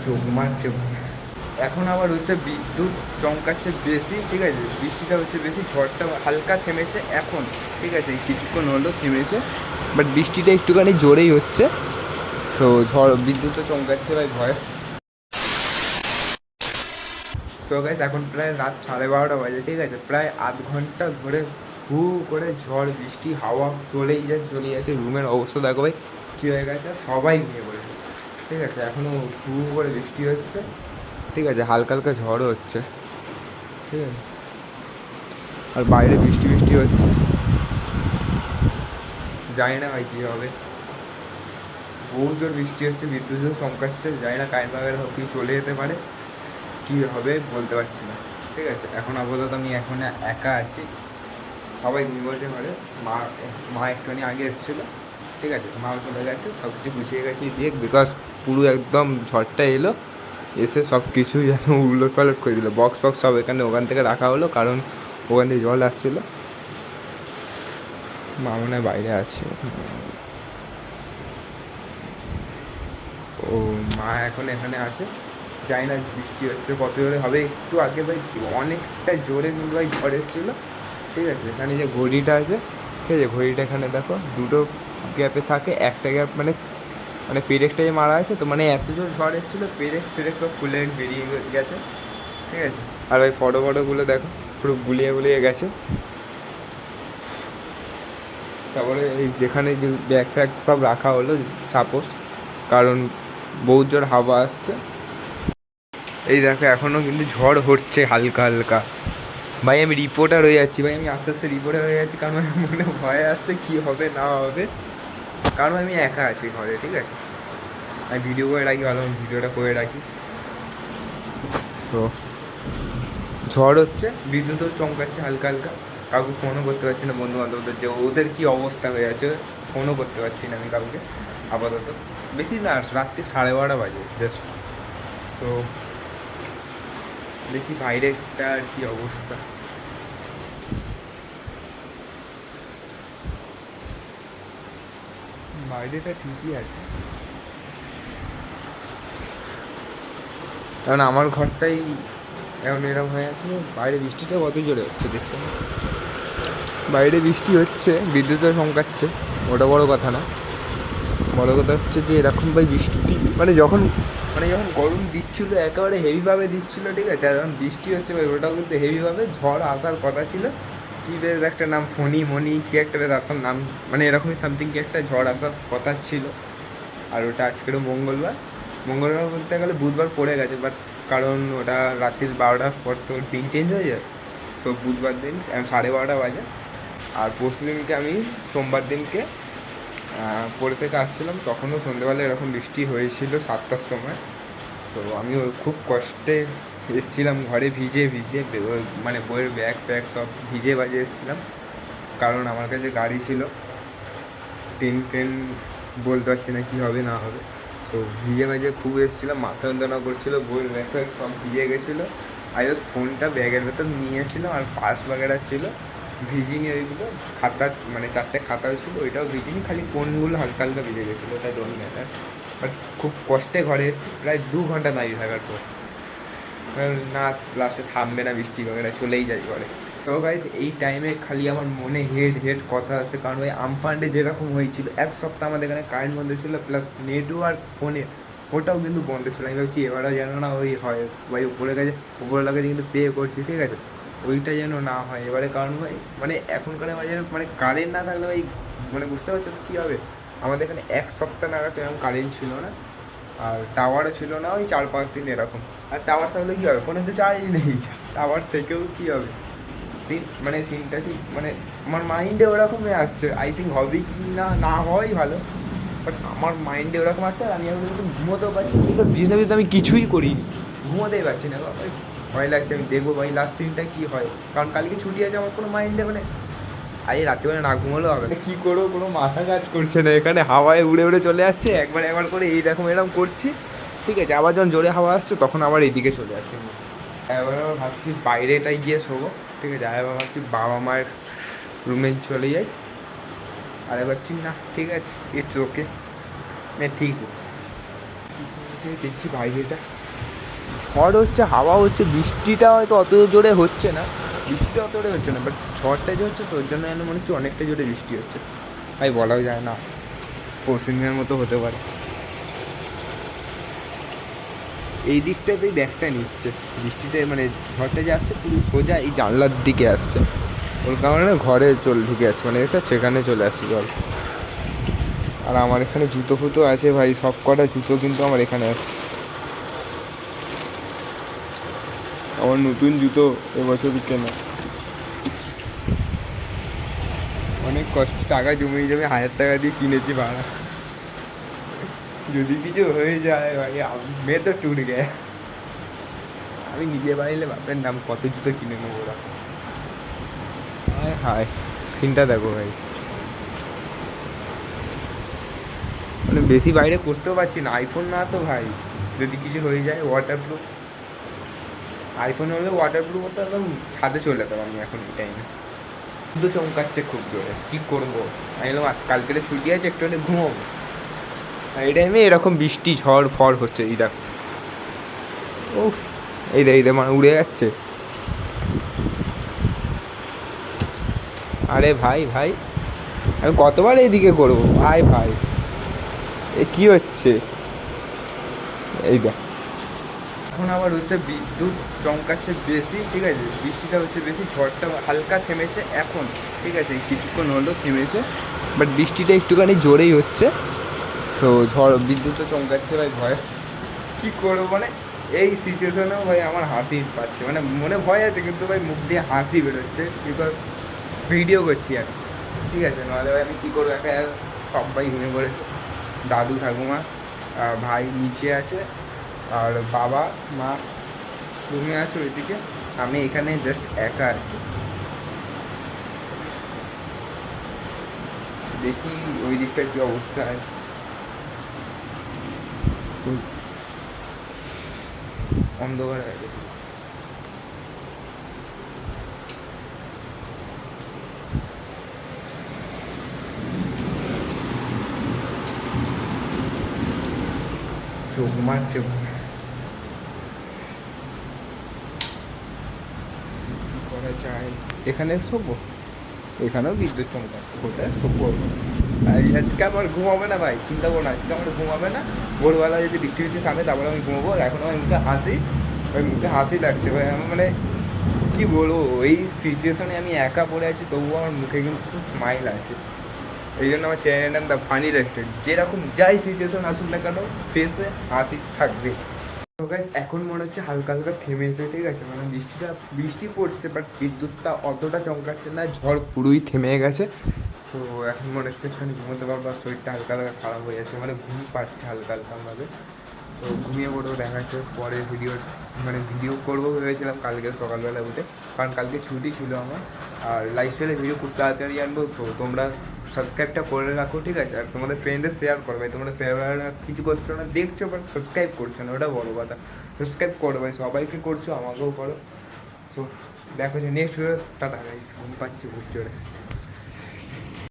চোখ মারছে। এখন আবার হচ্ছে বিদ্যুৎ চমকাচ্ছে বেশি, ঠিক আছে, বৃষ্টিটা হচ্ছে বেশি, ঝড়টা হালকা থেমেছে এখন, ঠিক আছে, এই কিছুক্ষণ হলো থেমেছে, বাট বৃষ্টিটা একটুখানি জোরেই হচ্ছে। তো ঝড় বিদ্যুৎও চমকাচ্ছে ভাই, ভয়। সো গাইস এখন প্রায় রাত 12:30 বাজে, ঠিক আছে, প্রায় আধ ঘন্টা ধরে হু করে ঝড় বৃষ্টি হাওয়া চলেই যাচ্ছে। রুমের অবস্থা দেখো ভাই কী হয়ে গেছে, সবাই ঘুমিয়ে পড়েছে, ঠিক আছে, এখনও হু করে বৃষ্টি হচ্ছে, ঠিক আছে, হালকা হালকা ঝড়ও হচ্ছে, ঠিক আছে, আর বাইরে বৃষ্টি বৃষ্টি হচ্ছে, জানি না ভাই কী হবে। বহু জোর বৃষ্টি হচ্ছে, বিদ্যুৎও চমকাচ্ছে, জানি না কারেন্ট বাগের কি চলে যেতে পারে, কী হবে বলতে পারছি না, ঠিক আছে। এখন আপাতত আমি এখন একা আছি, সবাই ঘুমিয়ে পড়েছে ঘরে। মা মা একটুখানি আগে এসেছিলো, ঠিক আছে, মাও চলে গেছে, সব কিছু গুছিয়ে গেছি দিয়ে, বিকজ পুরো একদম ঝড়টা এলো, এসে সব কিছুই যেন উলট পালট করে দিল, বক্স ফক্স সব এখানে ওখান থেকে রাখা হলো, কারণ ওখান থেকে জল আসছিলো। মা মনে হয় বাইরে আছে, ও মা এখন এখানে আছে, জানি না বৃষ্টি হচ্ছে কত জোরে হবে। একটু আগে ভাই অনেকটা জোরে কিন্তু ভাই ঝড় এসেছিলো, ঠিক আছে, এখানে যে ঘড়িটা আছে, ঠিক আছে, ঘড়িটা এখানে দেখো দুটো গ্যাপে থাকে, একটা গ্যাপ মানে মানে পেরেকটাই মারা আছে, তো মানে এত জোর ঝড় এসেছিলো, পেরেক সব খুলে বেরিয়ে গেছে, ঠিক আছে। আর ওই ফটোগুলো দেখো পুরো গুলিয়ে গুলিয়ে গেছে। তারপরে এই যেখানে যে ব্যাগ ফ্যাগ সব রাখা হলো সাপোজ, কারণ বহুত জোর হাওয়া আসছে। এই দেখো এখনও কিন্তু ঝড় হচ্ছে হালকা হালকা। ভাই আমি রিপোর্টার হয়ে যাচ্ছি ভাই, আমি আস্তে আস্তে রিপোর্টার হয়ে যাচ্ছি, কারণ আমার মনে ভয় আসছে কী হবে না হবে, কারণ আমি একা আছি ঘরে, ঠিক আছে। আমি ভিডিও করে রাখি, ভালো ভিডিওটা করে রাখি। তো ঝড় হচ্ছে, বিদ্যুৎও চমকাচ্ছে হালকা হালকা, কাউকে ফোনও করতে পারছি না বন্ধু বান্ধবদের, যে ওদের কী অবস্থা হয়ে আছে, ফোনও করতে পারছি না আমি কাউকে আপাতত। বেশি না, রাত্রি 12:30 বাজে জাস্ট। তো দেখি বাইরেটা আর কী অবস্থা। বাইরেটা ঠিকই আছে, কারণ আমার ঘরটাই এখন এরকম হয়ে আছে। বাইরে বৃষ্টিটা কত জোরে হচ্ছে দেখতে, বাইরে বৃষ্টি হচ্ছে, বিদ্যুৎও চমকাচ্ছে, ওটা বড় কথা না, বড় কথা হচ্ছে যে এরকম ভাই বৃষ্টি যখন গরম দিচ্ছিলো একেবারে হেভিভাবে দিচ্ছিলো, ঠিক আছে, আর যখন বৃষ্টি হচ্ছে ভাই ওটাও কিন্তু হেভিভাবে, ঝড় আসার কথা ছিল, কী বেশ একটা নাম মনি কী একটা বেশ আসার নাম, মানে এরকমই সামথিং কি একটা ঝড় আসার কথা ছিল। আর ওটা আজকেরও মঙ্গলবার বলতে গেলে বুধবার পড়ে গেছে, বাট কারণ ওটা রাত্রির 12টার পর তো দিন চেঞ্জ হয়ে যায়, তো বুধবার দিন 12:30 বাজে। আর পরশু দিনকে আমি সোমবার দিনকে পড়ে থেকে আসছিলাম, তখনও সন্ধ্যেবেলা এরকম বৃষ্টি হয়েছিল 7টার সময়। তো আমি খুব কষ্টে এসেছিলাম ঘরে, ভিজে ভিজে মানে বইয়ের ব্যাগ ফ্যাগ সব ভিজে বাজে এসেছিলাম, কারণ আমার কাছে গাড়ি ছিল, ট্রেন বলতে পারছি না কী হবে না হবে। তো ভিজে ভেজে খুব এসেছিলাম, মাথা যন্ত্রণা করছিলো, বইয়ের ব্যাগ ফ্যাগ সব ভিজে গেছিলো। আর ফোনটা ব্যাগের ভেতর নিয়ে এসেছিলাম, আর পার্স বাগেরা ছিল, ভিজিনি ওইগুলো, খাতা মানে 4টে খাতা ছিল, ওইটাও ভিজিনি, খালি ফোনগুলো হালকা হালকা ভিজে গেছিলো, ওটা ডোন্ট ম্যাটার। বাট খুব কষ্টে ঘরে এসেছি, প্রায় 2 ঘন্টা দাঁড়িয়ে থাকার পর, না লাস্টে থামবে না বৃষ্টি বাগেরা, চলেই যাই ঘরে। তো গাইস এই টাইমে খালি আমার মনে হেড কথা আসছে, কারণ ভাই আমফান্ডে যেরকম হয়েছিল 1 সপ্তাহ আমাদের এখানে কারেন্ট বন্ধ ছিল, প্লাস নেটওয়ার্ক ফোনে ওটাও কিন্তু বন্ধ ছিল। আমি ভাবছি এবারও যেন না ওই হয় ভাই, উপরের কাছে কিন্তু পে করছি, ঠিক আছে, ওইটা যেন না হয় এবারে, কারণ ভাই মানে এখনকার বাজারে মানে কারেন্ট না থাকলে ভাই মানে বুঝতে পারছো কী হবে। আমাদের এখানে 1 সপ্তাহ নাগাদ এরকম কারেন্ট ছিল না, আর টাওয়ারও ছিল না ওই 4-5 দিন এরকম। আর টাওয়ার থাকলে কী হবে, ফোনে তো চার্জই নেই, টাওয়ার থেকেও কী হবে। সিনটা ঠিক মানে আমার মাইন্ডে ওরকমই আসছে, আই থিঙ্ক হবে কি না না হওয়াই ভালো, বাট আমার মাইন্ডে ওরকম আসছে। আর আমি এখন কিন্তু ঘুমোতেও পারছি, কিন্তু বিজনেস আমি কিছুই করিনি, ঘুমোতেই পারছি না, ভয় লাগছে। আমি দেখবো ভাই লাস্ট সিনটা কী হয়, কারণ কালকে ছুটি আছে, আমার কোনো মাইন্ডে মানে আজ রাত্রিবেলা না ঘুমোলেও হবে, কী করবো কোনো মাথা কাজ করছে না, এখানে হাওয়ায় উড়ে উড়ে চলে আসছে, একবার করে এরকম করছি, ঠিক আছে, আবার যখন জোরে হাওয়া আসছে তখন আবার এইদিকে চলে আসছে। এবার ভাবছি বাইরেটাই গিয়ে শোবো, ঠিক আছে, আর এবার ভাবছি বাবা মায়ের রুমে চলে যাই, আর এবার ঠিক না, ঠিক আছে, ইটস ওকে, ঠিক যে দেখি বাইরেটা ঝড় হচ্ছে, হাওয়া হচ্ছে, বৃষ্টিটা হয়তো অত জোরে হচ্ছে না, বৃষ্টিটা অত জোরে হচ্ছে না, বাট ঝড়টা যে হচ্ছে তোর জন্য যেন মনে হচ্ছে অনেকটা জোরে বৃষ্টি হচ্ছে। ভাই বলাও যায় না, পরশু দিনের মতো হতে পারে। এই দিকটাতেই ব্যাগটা নিচ্ছে, বৃষ্টিতে মানে ঝড়টা যে আসছে পুরো সোজা এই জানলার দিকে আসছে, ওর কারণে ঘরে ঢুকে যাচ্ছে, মানে এটা সেখানে চলে আসছে জল। আর আমার এখানে জুতো ফুতো আছে ভাই, সব কটা জুতো কিন্তু আমার এখানে আছে, আমার নতুন জুতো এবছর কেনা, অনেক কষ্ট টাকা জমিয়ে 1000 টাকা দিয়ে কিনেছি ভাড়া, যদি কিছু হয়ে যায় ভাই মেয়ে তো টুট গে। আমি নিজে বাড়িলে বাপের নাম কত জুতো কিনে নেবো ওরা। হায় হায়, সিনটা দেখো ভাই, মানে বেশি বাইরে করতেও পারছি না, আইফোন না তো ভাই, যদি কিছু হয়ে যায় ওয়াটারপ্রুফ, আইফোন হলে ওয়াটারপ্রুফ হতো, একদম ছাদে চলে যেতাম আমি এখন এই টাইমে। শুধু চমকাচ্ছে খুব জোরে, কী করবো, আমি বললাম আজ কালকে ছুটি আছে একটু হলে ঘুমোবো, এই টাইমে এরকম বৃষ্টি ঝড় ফড় হচ্ছে, এই দেখ ও, এই দেখ মানে উড়ে যাচ্ছে। আরে ভাই ভাই, আমি কতবার এইদিকে করবো ভাই ভাই, এ কী হচ্ছে, এই দেখ এখন আবার হচ্ছে বিদ্যুৎ চমকাচ্ছে বেশি, ঠিক আছে, বৃষ্টিটা হচ্ছে বেশি, ঝড়টা হালকা থেমেছে এখন, ঠিক আছে কিছুক্ষণ হলো থেমেছে, বাট বৃষ্টিটা একটুখানি জোরেই হচ্ছে, তো ঝড় বিদ্যুৎও চমকাচ্ছে ভাই, ভয় কী করবো মানে এই সিচুয়েশনেও ভাই আমার হাসি পাচ্ছে, মানে মনে ভয় আছে কিন্তু ভাই মুখ দিয়ে হাসি বেরোচ্ছে, বিকজ ভিডিও করছি আর, ঠিক আছে, নাহলে ভাই আমি কী করবো, একটা সবাই ঘুমিয়ে পড়েছে, দাদু ঠাকুমা ভাই নিচে আছে, আর বাবা মা ঘুমিয়ে আছে ওইদিকে, আমি এখানে জাস্ট একা আছি, দেখি ওই দিকটার কী অবস্থা আছে। অন্ধকার হয়ে গেছে, চোখ মারছে, কী করা যায়, এখানে শোবো, এখানেও বিদ্যুৎ চমকাচ্ছে, কোথায় শোবো, আজকে আমার ঘুমাবে না ভাই, চিন্তা করো না, আজকে আমার ঘুমাবে না, ভোরবেলা যদি বৃষ্টি বৃষ্টি থামে তারপরে আমি ঘুমাবো, এখন আমার মুখে হাসি, ওই মুখে হাসি লাগছে ভাই, আমার মানে কী বলবো, এই সিচুয়েশনে আমি একা পড়ে আছি তবুও আমার মুখে কিন্তু স্মাইল আছে, এই জন্য আমার চ্যানেলের নাম দ্য ফানি লাইফস্টাইল, যেরকম যাই সিচুয়েশন আসুক না কেন ফেসে হাসি থাকবে। তো গাইস এখন মনে হচ্ছে হালকা হালকা থেমেছে, ঠিক আছে, মানে বৃষ্টি পড়ছে বাট বিদ্যুৎটা অতটা চমকাচ্ছে না, ঝড় পুরোই থেমে গেছে, তো এখন মনে হচ্ছে একটুখানি ঘুমোতে পারবো, আর শরীরটা হালকা হালকা খারাপ হয়ে যাচ্ছে, মানে ঘুম পাচ্ছে হালকা হালকাভাবে, তো ঘুমিয়ে পড়বো, দেখা যাচ্ছে পরে ভিডিও করবো ভেবেছিলাম কালকে সকালবেলা উঠে, কারণ কালকে ছুটি ছিল আমার, আর লাইফস্টাইলে ভিডিও খুব তাড়াতাড়ি আনবো, তো তোমরা সাবস্ক্রাইবটা করে রাখো, ঠিক আছে, আর তোমাদের ফ্রেন্ডদের শেয়ার করবে, তোমরা শেয়ার কিছু করছো না, দেখছো বাট সাবস্ক্রাইব করছো না, ওটা বড় কথা, সাবস্ক্রাইব করো ভাই, সবাইকে করছো আমাকেও করো, সো দেখো যে নেক্সট ভিডিও, টাটা গাইস, ঘুম পাচ্ছি খুব জোরে।